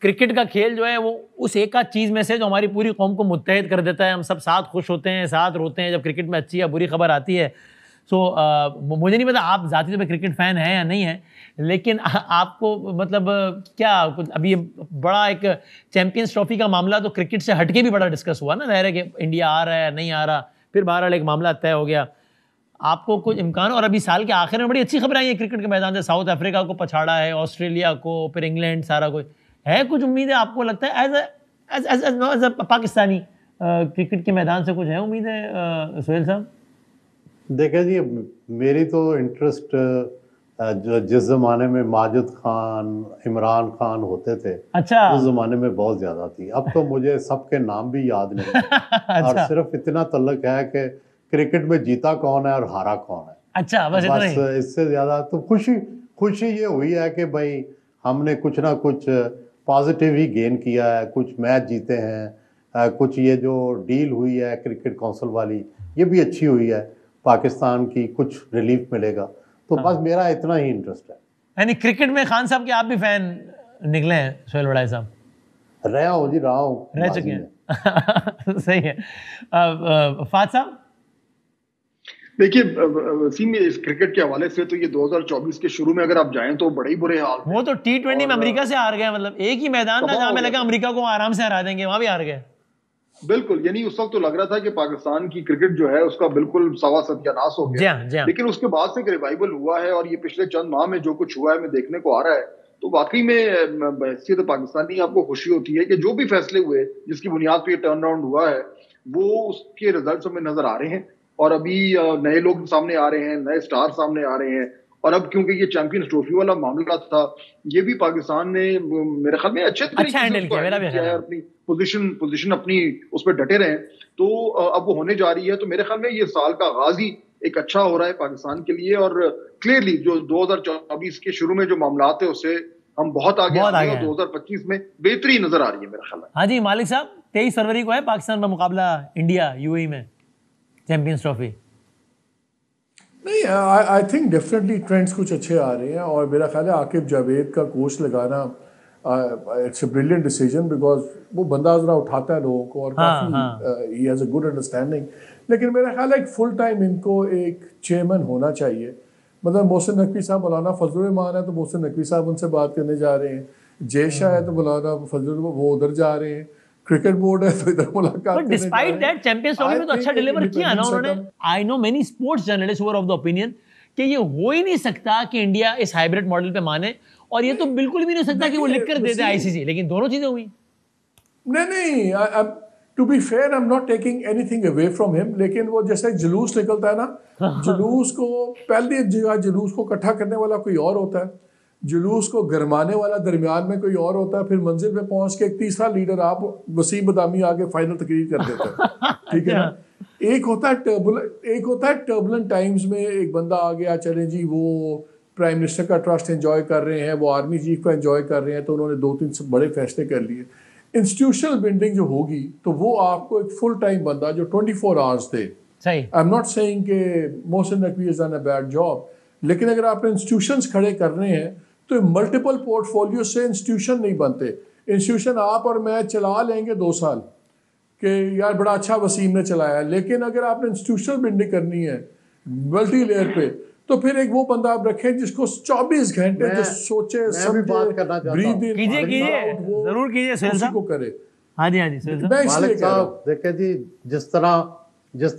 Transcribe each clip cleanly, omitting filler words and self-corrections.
Cricket का खेल जो है वो उस एक आध चीज़ में से जो हमारी पूरी कौम को मुत्तहिद कर देता है। हम सब साथ खुश होते हैं, साथ रोते हैं जब क्रिकेट में अच्छी या बुरी खबर आती है। सो मुझे नहीं पता आप ज़ाती तौर पर क्रिकेट फ़ैन हैं या नहीं है, लेकिन आपको मतलब क्या कुछ अभी बड़ा एक चैंपियंस ट्रॉफी का मामला तो क्रिकेट से हटके भी बड़ा डिस्कस हुआ ना, ज़ाहिर है कि इंडिया आ रहा है नहीं आ रहा, फिर बहरहाल एक मामला तय हो गया। आपको कुछ इम्कान, और अभी साल के आखिर में बड़ी अच्छी खबर आई है क्रिकेट के मैदान से, साउथ अफ्रीका को पछाड़ा है, ऑस्ट्रेलिया को, फिर इंग्लैंड, सारा कुछ है। कुछ उम्मीद है आपको लगता है एज अ पाकिस्तानी क्रिकेट के मैदान से कुछ है उम्मीद है सोहेल साहब? देखिए जी, मेरी तो इंटरेस्ट जो जिस ज़माने में माजिद खान, इमरान खान होते थे, अच्छा, उस ज़माने में बहुत ज़्यादा थी। अब तो मुझे सबके नाम भी याद नहीं अच्छा। और सिर्फ इतना तल्लक है कि क्रिकेट में जीता कौन है और हारा कौन है। अच्छा, बस इतना ही। इससे ज़्यादा तो खुशी ये हुई है कि भाई हमने कुछ ना कुछ पॉजिटिव ही गेन किया है, कुछ मैच जीते हैं, कुछ ये जो डील हुई है क्रिकेट काउंसिल वाली ये भी अच्छी हुई है, पाकिस्तान की कुछ रिलीफ मिलेगा। तो बस मेरा इतना ही इंटरेस्ट है। यानी क्रिकेट में खान साहब के आप भी फैन निकले हैं सोहेल वड़ाई साहब? रहा हूँ रह चुके हैं। सही है। फात साहब देखिए वसीम, इस क्रिकेट के हवाले से तो ये 2024 के शुरू में अगर आप जाएं तो बड़े ही बुरे हाल। वो तो T20 में अमेरिका से हार गए, मतलब एक ही मैदान था जहां में लगा अमेरिका को आराम से हरा देंगे, वहां भी हार गए। बिल्कुल, यानी उस वक्त तो लग रहा था कि पाकिस्तान की क्रिकेट जो है उसका बिल्कुल सवा सत्यानाश हो गया। लेकिन उसके बाद से रिवाइवल हुआ है और ये पिछले चंद माह में जो कुछ हुआ है में देखने को आ रहा है, तो वाकई में हैसियत पाकिस्तानी आपको खुशी होती है कि जो भी फैसले हुए जिसकी बुनियाद पर टर्न अराउंड हुआ है वो उसके रिजल्ट हमें नजर आ रहे हैं। और अभी नए लोग सामने आ रहे हैं, नए स्टार सामने आ रहे हैं। और अब क्योंकि ये चैंपियंस ट्रॉफी वाला मामला था, ये भी पाकिस्तान ने मेरे ख्याल में अच्छे तरीके से हैंडल किया है, अपनी पोजीशन अपनी उस पर डटे रहे। तो अब वो होने जा रही है, तो मेरे ख्याल में ये साल का आगाज ही एक अच्छा हो रहा है पाकिस्तान के लिए। और क्लियरली जो 2024 के शुरू में जो मामला थे उससे हम बहुत आगे आ गए और 2025 में बेहतरी नजर आ रही है मेरा ख्याल है। हाँ जी मालिक साहब, 23 फरवरी को है पाकिस्तान का मुकाबला इंडिया यूएई में, चैंपियंस ट्रॉफी। नहीं, आई थिंक डेफिनेटली ट्रेंड्स कुछ अच्छे आ रहे हैं और मेरा ख्याल है आकिब जावेद का कोच लगाना it's a brilliant decision, because वो बंदा जरा उठाता है लोगों को और काफ़ी he has a good understanding. लेकिन मेरा ख्याल है एक फुल टाइम इनको एक चेयरमैन होना चाहिए। मतलब मोहसिन नकवी साहब, मौलाना फजल रहमान है तो मोहसिन नकवी साहब उनसे बात करने जा रहे हैं, जय शाह है तो मौलाना फजल वो उधर जा रहे हैं, क्रिकेट बोर्ड है तो इधर मुलाकात। डिस्पाइट दैट चैंपियंस ट्रॉफी में तो अच्छा डिलीवर किया ना उन्होंने। I know many sports journalist who are of the opinion कि ये हो ही नहीं सकता कि इंडिया इस हाइब्रिड मॉडल पे माने, और ये तो बिल्कुल भी नहीं हो सकता कि वो लिख कर दे दे आईसीसी, लेकिन दोनों चीजें हुई। नहीं, to be fair I am not taking anything away from him, लेकिन वो जैसे जुलूस निकलता है ना, जुलूस को पहली जगह जुलूस को इकट्ठा करने वाला कोई और होता है, जुलूस को गरमाने वाला दरमियान में कोई और होता है, फिर मंजिल पे पहुंच के एक तीसरा लीडर आप वसीम बदामी आगे फाइनल तकरीर कर देते हैं। ठीक है ना। एक होता है टर्बुलेंट टाइम्स में एक बंदा आ गया, चले जी वो प्राइम मिनिस्टर का ट्रस्ट एंजॉय कर रहे हैं, वो आर्मी चीफ का एंजॉय कर रहे हैं, तो उन्होंने 2-3 बड़े फैसले कर लिए। इंस्टीट्यूशनल बिल्डिंग जो होगी तो वो आपको एक फुल टाइम बंदा जो 24 आवर्स दे। सही, आई एम नॉट सेइंग कि Mohsin Naqvi has done a bad job, लेकिन अगर आपने इंस्टीट्यूशंस खड़े करने हैं तो मल्टीपल पोर्टफोलियो से इंस्टीट्यूशन नहीं बनते। इंस्टीट्यूशन आप और मैं चला लेंगे 2 साल कि यार बड़ा अच्छा वसीम ने चलाया, लेकिन अगर आपने इंस्टीट्यूशनल बिल्डिंग करनी है मल्टी लेयर पे तो फिर एक वो बंदा आप रखें जिसको 24 घंटे जो सोचे समझे, ब्रीथ इन, कीजिए जरूर कीजिए सोहेल साहब को करे। हाँ जी सोहेल साहब। मालिक साहब देखिए जी, जिस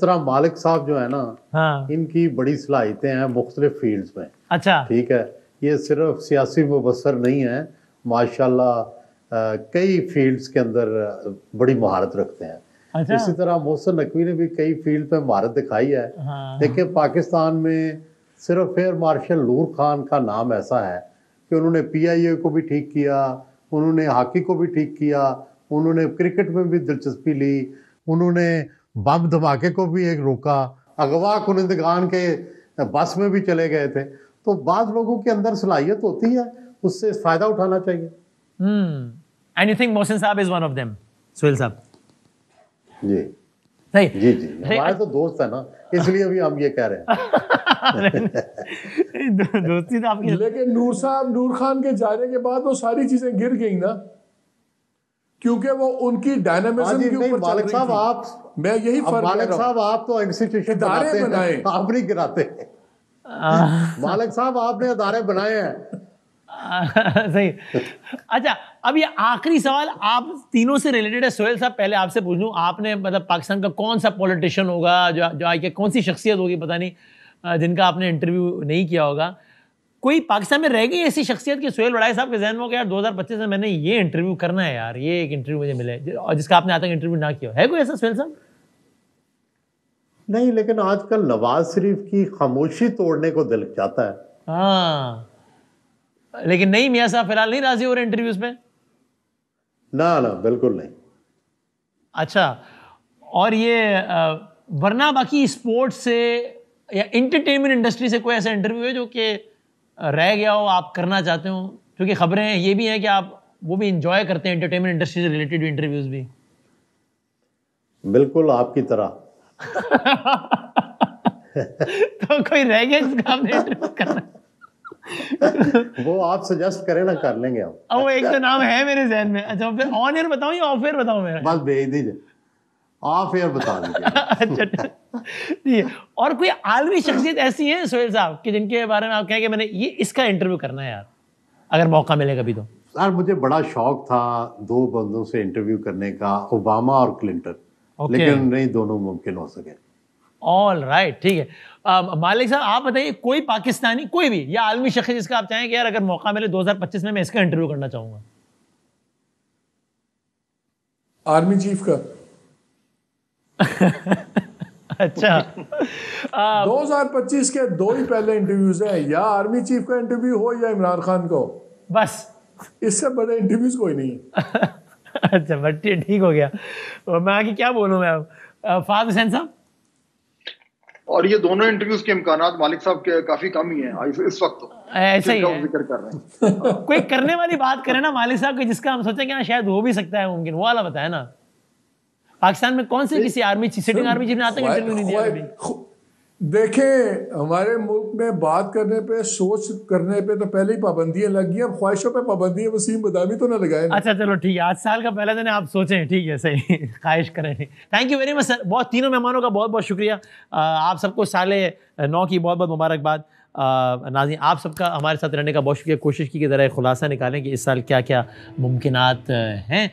तरह मालिक साहब जो है ना, इनकी बड़ी सलाहियतें हैं मुख्तलिफ फील्ड्स में। अच्छा, ठीक है, ये सिर्फ सियासी मुबसर नहीं है, माशाल्लाह कई फील्ड्स के अंदर बड़ी महारत रखते हैं। अच्छा। इसी तरह मोहसिन नकवी ने भी कई फील्ड पे महारत दिखाई है। देखिए पाकिस्तान में सिर्फ एयर मार्शल नूर खान का नाम ऐसा है कि उन्होंने PIA को भी ठीक किया, उन्होंने हॉकी को भी ठीक किया, उन्होंने क्रिकेट में भी दिलचस्पी ली, उन्होंने बम धमाके को भी एक रोका, अगवा कुनिंदगान के बस में भी चले गए थे। तो बाद लोगों के अंदर सलाहियत होती है, उससे फायदा उठाना चाहिए। एंड यू थिंक मोहसिन साहब is one of them? Sohail साहब जी सही, जी हमारे तो दोस्त है ना, इसलिए अभी हम ये कह रहे हैं। दोस्ती तो आपकी। लेकिन नूर खान के जाने के बाद वो सारी चीजें गिर गई ना। क्योंकि वो उनकी डायनामिज्म के ऊपर चल रही साहब थी। आप मैं यही फर्क मालिक साहब आप तो इंस्टीट्यूशन इदारे बनाए, आप नहीं गिराते। मालिक साहब आपने इदारे बनाए हैं। सही। अच्छा, अब ये आखिरी सवाल आप तीनों से रिलेटेड है। सोहेल साहब, पहले आपसे पूछ लूँ, आपने मतलब पाकिस्तान का कौन सा पॉलिटिशियन होगा जो आके, कौन सी शख्सियत होगी पता नहीं, जिनका आपने इंटरव्यू नहीं किया होगा? कोई पाकिस्तान में रह गई ऐसी शख्सियत कि सोहेल वड़ाई साहब के जहन में हो गया यार 2025 में मैंने ये इंटरव्यू करना है यार, ये एक इंटरव्यू मुझे मिले, और जिसका आपने आज तक इंटरव्यू ना किया है? कोई ऐसा सोहेल साहब? नहीं, लेकिन आजकल नवाज शरीफ की खामोशी तोड़ने को दिल चाहता है। हाँ, लेकिन नहीं, मियां साहब फिलहाल नहीं राजी हो रहे इंटरव्यूज पे? ना ना, बिल्कुल नहीं। अच्छा, और ये वरना बाकी स्पोर्ट्स से या एंटरटेनमेंट इंडस्ट्री से कोई ऐसा इंटरव्यू है जो कि रह गया हो, आप करना चाहते हो? क्योंकि खबरें ये भी हैं कि आप वो भी इंजॉय करते हैं इंटरटेनमेंट इंडस्ट्री से रिलेटेड इंटरव्यूज भी। बिल्कुल आपकी तरह। तो कोई रह गया जिसका आपने इंटरव्यू करना? वो आप सजेस्ट करें ना, कर लेंगे हम। वो एक तो नाम है मेरे जहन में। अच्छा, फिर ऑन एयर बताऊं या ऑफ एयर बताऊं? मेरा बस भेज दीजिए, ऑफ एयर बता दीजिए। अच्छा, ठीक है। और कोई आलमी शख्सियत ऐसी है सोहेल साहब कि जिनके बारे में आप कहें कि मैंने ये इसका इंटरव्यू करना है यार, अगर मौका मिले कभी तो? सर मुझे बड़ा शौक था 2 बंदों से इंटरव्यू करने का, ओबामा और क्लिंटन, लेकिन नहीं दोनों मुमकिन हो सके। ऑल राइट, ठीक है। मालिक साहब आप बताइए, कोई पाकिस्तानी, कोई भी या आलमी शख्स जिसका आप चाहें कि यार अगर मौका मिले 2025 में मैं इसका इंटरव्यू करना चाहूंगा? आर्मी चीफ का। अच्छा। 2025 के 2 ही पहले इंटरव्यूज हैं, या आर्मी चीफ का इंटरव्यू हो या इमरान खान को, बस इससे बड़े इंटरव्यूज कोई नहीं है। अच्छा, बट ठीक हो गया। मैं आगे क्या बोलूं मैं अब? फाद हुसैन साहब? और ये दोनों इंटरव्यूज के इम्कानात मालिक साहब के काफी कम ही हैं इस वक्त, तो ऐसा ही है। जिक्र कर रहे हैं। कोई करने वाली बात करें ना मालिक साहब की, जिसका हम सोचें कि हाँ शायद हो भी सकता है, मुमकिन, वो वाला बताए ना। पाकिस्तान में कौन से किसी आर्मी सिटिंग आर्मी चीफ ने आज तक इंटरव्यू नहीं दिया कभी? देखें, हमारे मुल्क में बात करने पे, सोच करने पे तो पहले ही पाबंदियां लग गई, अब ख्वाहिशों पे पाबंदियां वसीम बदामी तो ना लगाए ना। अच्छा चलो ठीक है, आज साल का पहला दिन है, आप सोचें, ठीक है, सही। ख्वाहिश करें नहीं। Thank you very much sir, बहुत तीनों मेहमानों का बहुत बहुत शुक्रिया। आप सबको साले 9 की बहुत बहुत मुबारकबाद। नाज़रीन, आप सबका हमारे साथ रहने का बहुत शुक्रिया। कोशिश की कि ज़रा खुलासा निकालें कि इस साल क्या क्या मुमकिनात हैं।